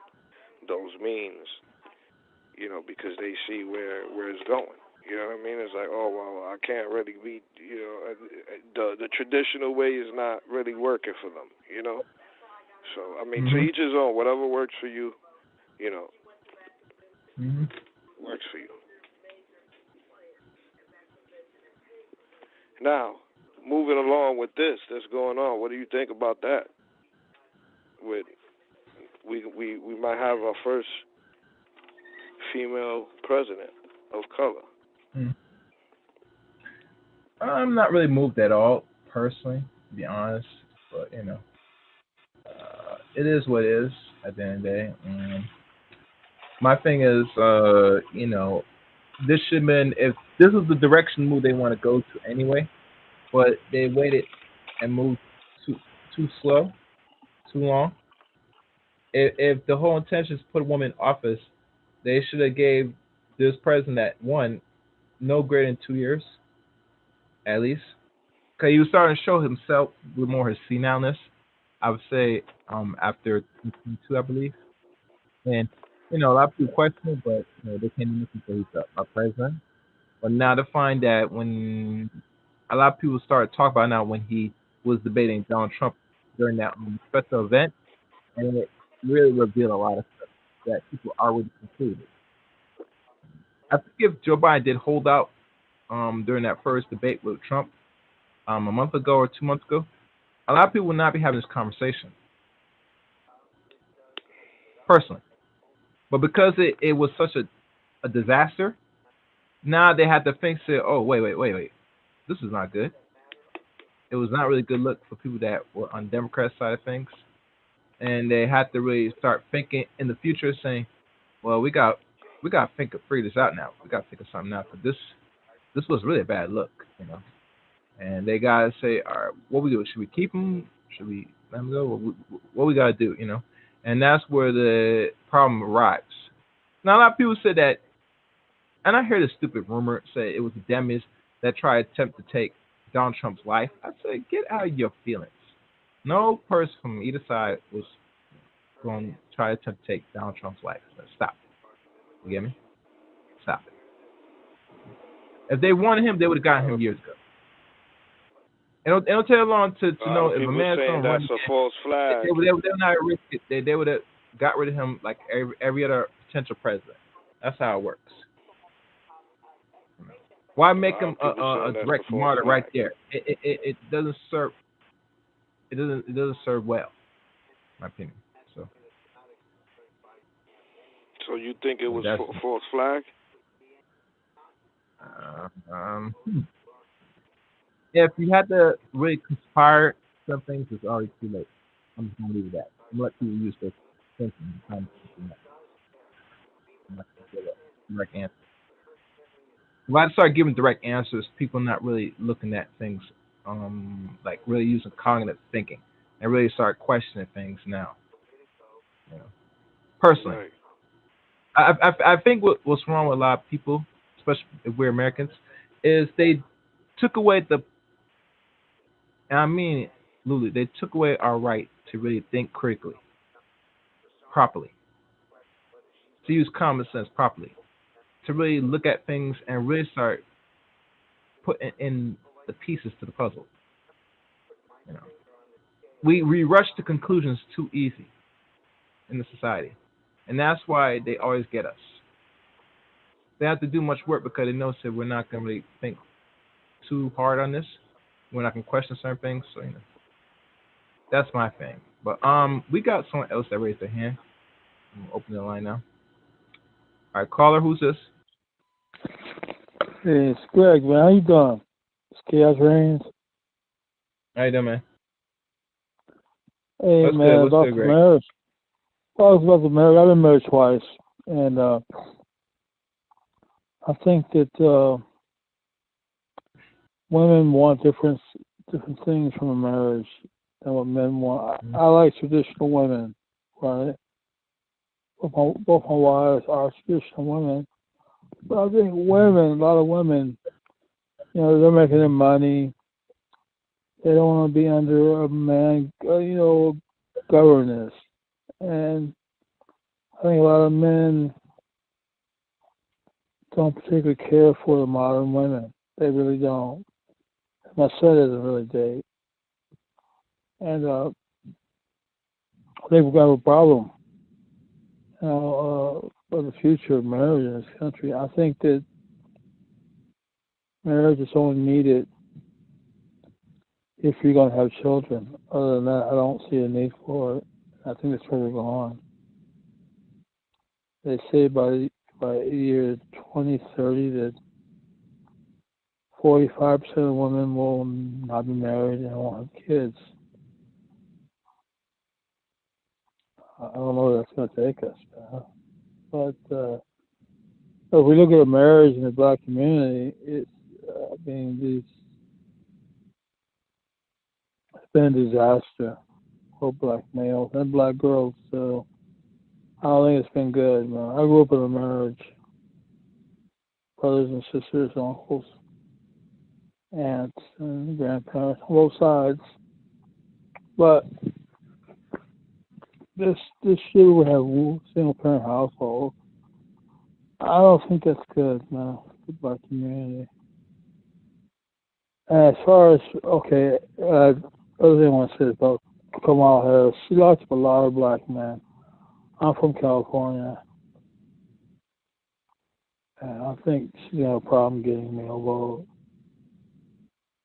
those means, because they see where it's going. You know what I mean? It's like, oh well, I can't really be, the traditional way is not really working for them. So I mean, to Mhm. each his own. Whatever works for you, you know, Mhm. works for you. Now, moving along with this that's going on, what do you think about that? With we might have our first female president of color. Mm. I'm not really moved at all, personally, to be honest. But it is what it is at the end of the day. My thing is, this should have been if this is the direction move they want to go to anyway. But they waited and moved too too slow, too long. If the whole intention is to put a woman in office, they should have gave this president that one no greater than 2 years at least, because he was starting to show himself with more his senileness. I would say after 2022, I believe, and a lot of people question it, but they can't even listen to he's a president. But now to find that when a lot of people started talking about now when he was debating Donald Trump during that special event, and it really revealed a lot of stuff that people already concluded. I think if Joe Biden did hold out during that first debate with Trump a month ago or 2 months ago, a lot of people would not be having this conversation personally. But because it was such a disaster, now they had to think, say, oh, wait. This is not good. It was not really good look for people that were on the Democrat side of things. And they had to really start thinking in the future, saying, well, we got to figure this out now. We got to figure something out because this was really a bad look. And they gotta say, all right, what we do? Should we keep him? Should we let him go? What we gotta do? And that's where the problem arrives. Now a lot of people said that, and I hear this stupid rumor say it was the Demis that tried to attempt to take Donald Trump's life. I say, get out of your feelings. No person from either side was going to try to attempt to take Donald Trump's life. So stop it. You get me? Stop it. If they wanted him, they would have gotten him years ago. It don't take long A to lot know of if a people man's saying going to that's run a again. false They flag. would not risk it. They would have got rid of him like every other potential president. That's how it works. Why A make lot him of a, people a, a saying that's a direct false martyr right flag. there? It doesn't serve. It doesn't serve well, in my opinion. So, So you think it so was that's a false flag? hmm. Yeah, if you had to really conspire some things, it's already too late. I'm just gonna leave it at that. I'm gonna let people use their thinking time thinking that. I'm not gonna give a direct answer. If I start giving direct answers, people not really looking at things like really using cognitive thinking and really start questioning things now. You know. Personally, Right. I think what's wrong with a lot of people, especially if we're Americans, is they took away and I mean it, Lulu, they took away our right to really think critically, properly, to use common sense properly, to really look at things and really start putting in the pieces to the puzzle. You know, we rush to conclusions too easy in the society, and that's why they always get us. They have to do much work because they know that we're not going to really think too hard on this. We're not going to question certain things. So that's my thing. But we got someone else that raised their hand. I'm gonna open the line now. All right, caller, who's this? Hey, it's Greg, man. How you doing? It's Chaos Reigns. How you doing, man? Hey, What's good? man, What's about good, the Greg? marriage. Well, it's about the marriage. I've been married twice, and I think that women want different things from a marriage than what men want. I like traditional women, right? Both my wives are traditional women, but I think women, a lot of women, they're making their money. They don't want to be under a man, governance. And I think a lot of men don't particularly care for the modern women. They really don't. My son doesn't really date. And I think we're going to have a problem, for the future of marriage in this country. I think that marriage is only needed if you're going to have children. Other than that, I don't see a need for it. I think that's where we're going. They say by year 2030 that 45% of women will not be married and won't have kids. I don't know where that's going to take us, but if we look at marriage in the black community, it's been a disaster for black males and black girls. So I don't think it's been good, man. I grew up in a marriage, brothers and sisters, uncles, aunts, and grandparents on both sides. But this year we have a single parent household. I don't think that's good, man, for the black community. And as far as other thing I want to say is about Kamala Harris. She likes a lot of black men. I'm from California, and I think she's got a problem getting me a vote.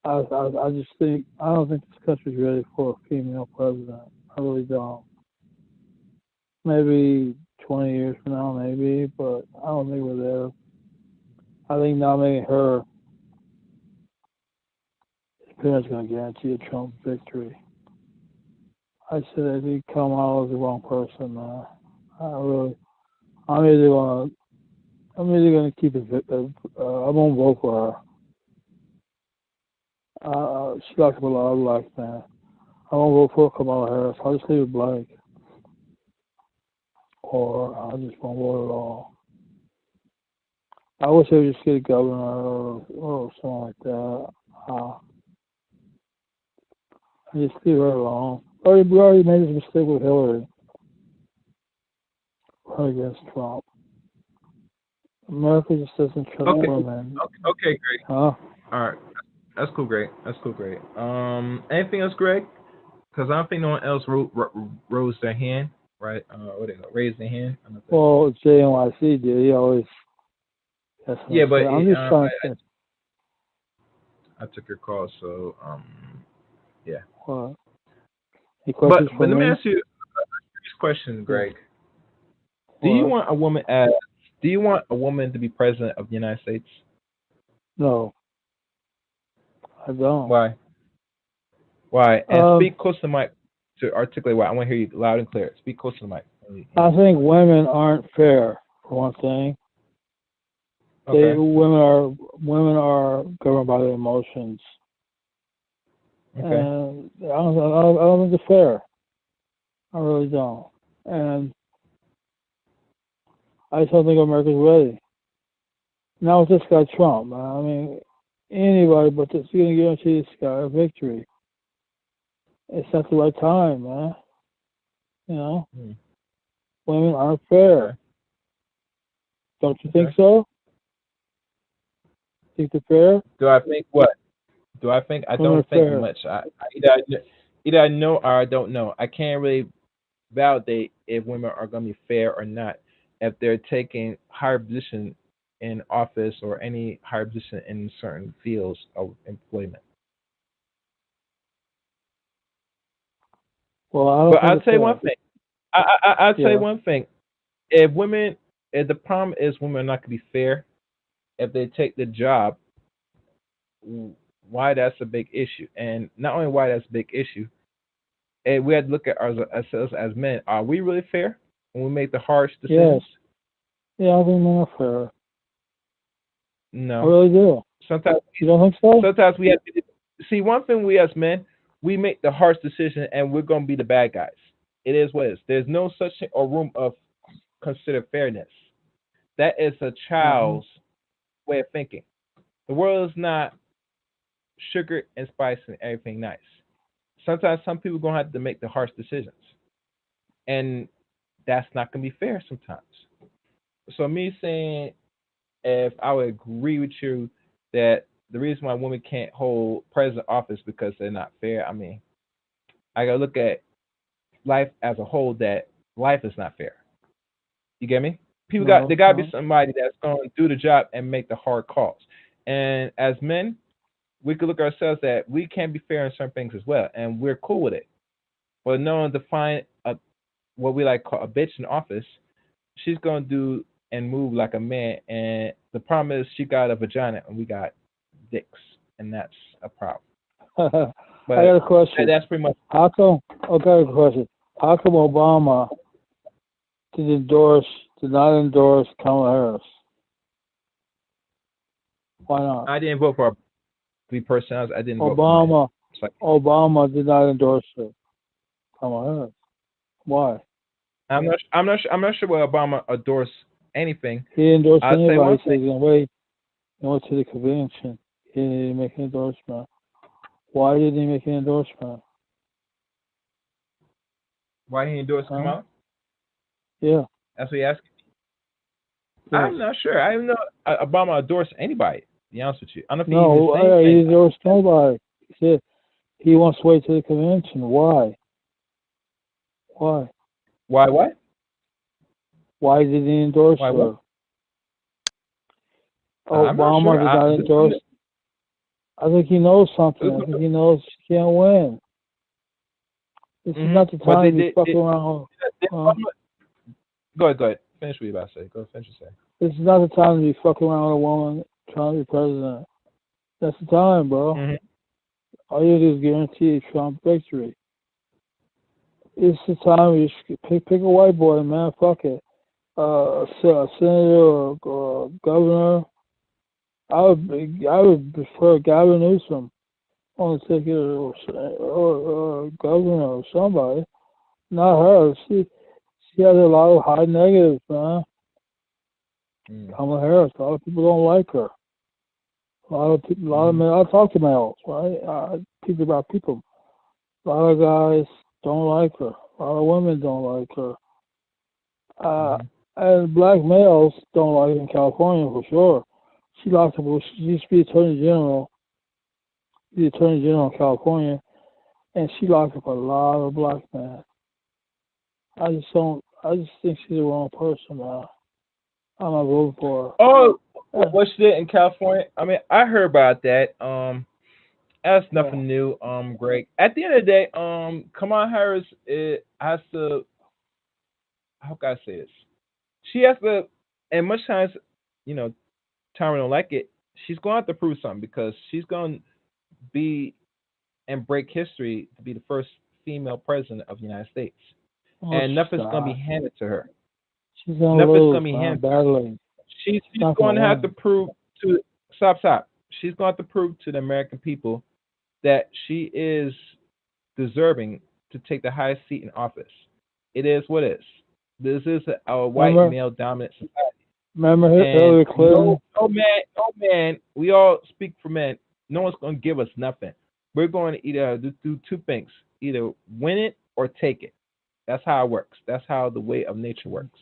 I just think I don't think this country's ready for a female president. I really don't. Maybe 20 years from now, maybe, but I don't think we're there. I think nominating her is pretty much going to guarantee a Trump victory. I think Kamala is the wrong person. I'm either going to keep it. I won't vote for her. She likes a lot of black men. I won't vote for Kamala Harris. I'll just leave it blank, or I just won't vote at all. I wish they would just get a governor or something like that. I just leave her alone. We already made this mistake with Hillary against Trump. America just doesn't trust women. Okay, Greg. Huh? All right. That's cool, Greg. Anything else, Greg? Because I don't think no one else rose their hand, right? Raised their hand. Well, JNYC did. He always. Yeah, but I'm just trying to. I took your call, so yeah. What? Any questions But let me me? ask you this question, Greg. Do you want a woman to be president of the United States? No, I don't. Why? And speak close to the mic to articulate why. I want to hear you loud and clear. Speak close to the mic. I think women aren't fair, for one thing. Okay. Women are governed by their emotions. Okay. And I don't think it's fair. I really don't. And I just don't think America's ready. Now with this guy Trump, I mean, anybody but this is going to guarantee this guy a victory. It's not the right time, man. Women aren't fair. Okay. Don't you think so? Think they're fair? Do I think what? I don't think much. Either I know or I don't know. I can't really validate if women are going to be fair or not if they're taking higher position in office or any higher position in certain fields of employment. Well, I'll tell you one thing. I'll tell you one thing. If the problem is women are not going to be fair, if they take the job, why that's a big issue. And not only why that's a big issue, and we had to look at ourselves as men. Are we really fair when we make the harsh Yes. decisions? Yeah, I think men are fair. I No. really do. Sometimes, You don't think so? sometimes we have to see one thing. We as men, we make the harsh decision, and we're gonna be the bad guys. It is what it is. There's no such thing or room of considered fairness. That is a child's way of thinking. The world is not sugar and spice and everything nice. Sometimes some people gonna have to make the harsh decisions, and that's not gonna be fair sometimes. So me saying, if I would agree with you that the reason why women can't hold president office because they're not fair. I mean, I gotta look at life as a whole. That life is not fair. You get me? People got No, there gotta be no. somebody that's gonna do the job and make the hard calls. And as men, we could look at ourselves that we can be fair in certain things as well, and we're cool with it. But no one define what we like call a bitch in office. She's gonna do and move like a man, and the problem is she got a vagina and we got dicks, and that's a problem. I got But a question. that's pretty much. How come? I got a question. How come Obama did not endorse Kamala Harris? Why not? I didn't vote for her. To be personal, I didn't vote for her. Obama It's like, Obama did not endorse her. Kamala Harris. Why? I'm not sure whether Obama endorsed anything. He didn't endorse I'll say anybody. one He said thing. he's gonna wait. He went to the convention. He didn't make an endorsement. Why didn't he make an endorsement? Why he endorsed Huh? Kamala? Yeah. That's what he asked. Yes. I'm not sure. I don't know Obama endorsed anybody. To be honest with you, I don't know if No, he even he saying endorsed nobody. He said he wants to wait to the convention. Why? Why? why what? Why did he endorse Why her? what? I'm not Obama sure. did not endorse. I think he knows something. I think he knows she can't win. This is not the But time to be fucking around. Go ahead. Finish what you about to say. Go finish what you say. This is not the time to be fucking around with a woman trying to be president. That's the time, bro. All you do is guarantee Trump victory. It's the time you just pick a white boy, man. Fuck it. A senator or governor. I would prefer Gavin Newsom on the ticket or governor or somebody. Not her. She has a lot of high negatives, man. Kamala Harris. A lot of people don't like her. A lot of men. I talk to males, right? I teach about people. A lot of guys don't like her. A lot of women don't like her. And black males don't like her in California for sure. She locked up. She used to be Attorney General. The Attorney General in California, and she locked up a lot of black men. I just think she's the wrong person, man. I'm not voting for her. Oh, what she did in California? I mean, I heard about that. That's nothing new. Greg. At the end of the day, Kamala Harris has to. How can I say this? She has to, and much times, you know, Tyra don't like it. She's going to have to prove something because she's going to be and break history to be the first female president of the United States, and nothing's going to be handed to her. She's going to lose badly. She's going to have to prove to stop. She's going to have to prove to the American people that she is deserving to take the highest seat in office. It is what it is. This is a white male dominant society. Remember Hillary Clinton? No man. We all speak for men. No one's going to give us nothing. We're going to either do two things: either win it or take it. That's how it works. That's how the way of nature works.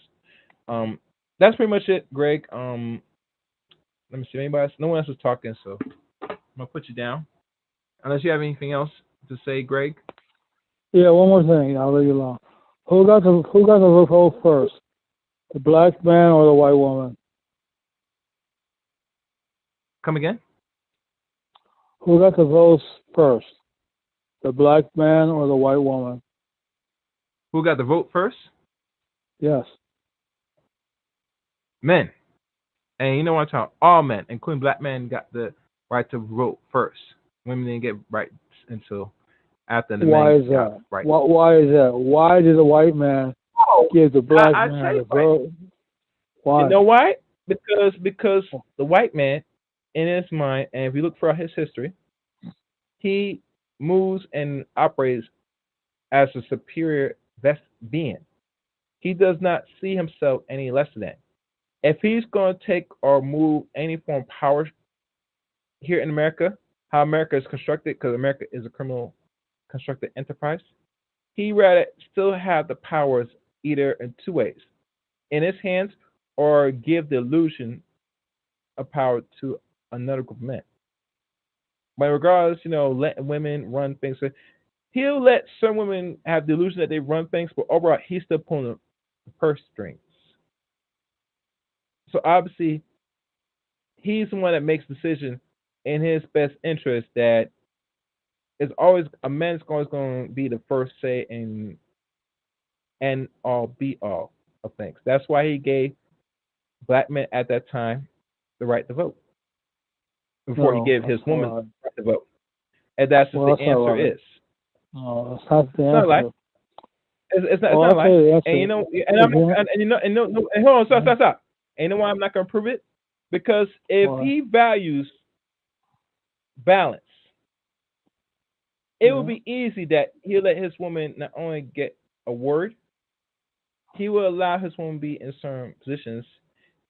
That's pretty much it, Greg. Let me see. Anybody else? No one else is talking, so I'm gonna put you down. Unless you have anything else to say, Greg. Yeah, one more thing. I'll leave you alone. Who got the vote first? The black man or the white woman? Come again? Who got the votes first? The black man or the white woman? Who got the vote first? Yes. Men. And you know what I'm talking? All men, including black men, got the right to vote first. Women didn't get rights until after the Why men is got that? rights. Why is that? Why did the white man Oh, give the black I man tell the you why. vote? You Why? know why? Because the white man, in his mind, and if you look throughout his history, he moves and operates as a superior best being. He does not see himself any less than. If he's going to take or move any form of power here in America, how America is constructed, because America is a criminal constructed enterprise, he rather still have the powers either in two ways, in his hands or give the illusion of power to another group of men. But regardless, letting women run things, he'll let some women have the illusion that they run things, but overall, he's still pulling the purse strings. So obviously, he's the one that makes decisions in his best interest. That is always a man's always going to be the first say and all be all of things. That's why he gave black men at that time the right to vote before he No, gave his that's not woman right. the right to vote. And that's what Well, the that's not answer right. is. No, that's not the It's not a lie. answer. It's not. It's Well, not a I'll tell lie. you the And answer. I'm If you, and hold on, stop. And you know why I'm not gonna prove it? Because if well, he values balance, it will yeah. be easy that he'll let his woman not only get a word, he will allow his woman to be in certain positions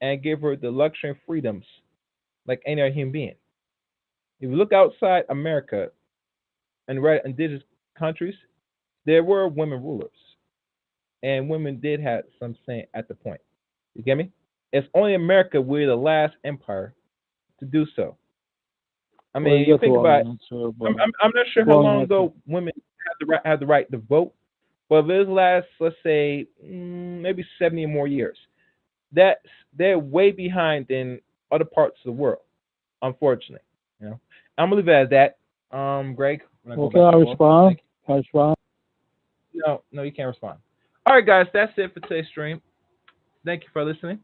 and give her the luxury and freedoms like any other human being. If you look outside America and right indigenous countries, there were women rulers, and women did have some say at the point. You get me? It's only America we're the last empire to do so. I Well, mean, you you got the think about it. wrong answer, I'm, but I'm, I'm not sure how wrong long answer. ago women had the right to vote, but if this last, let's say, maybe 70 or more years, that's they're way behind in other parts of the world. Unfortunately, I'm gonna leave it at that. Greg, I'm gonna Well, go can back I to you. respond? Thank Can I respond? you. No, you can't respond. All right, guys, that's it for today's stream. Thank you for listening.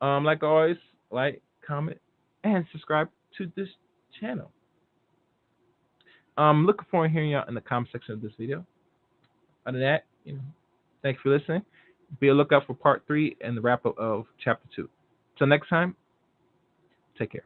Like always, like, comment, and subscribe to this channel. Looking forward to hearing you out in the comment section of this video. Other than that, thank you for listening. Be a lookout for part 3 and the wrap up of chapter 2. Till next time, take care.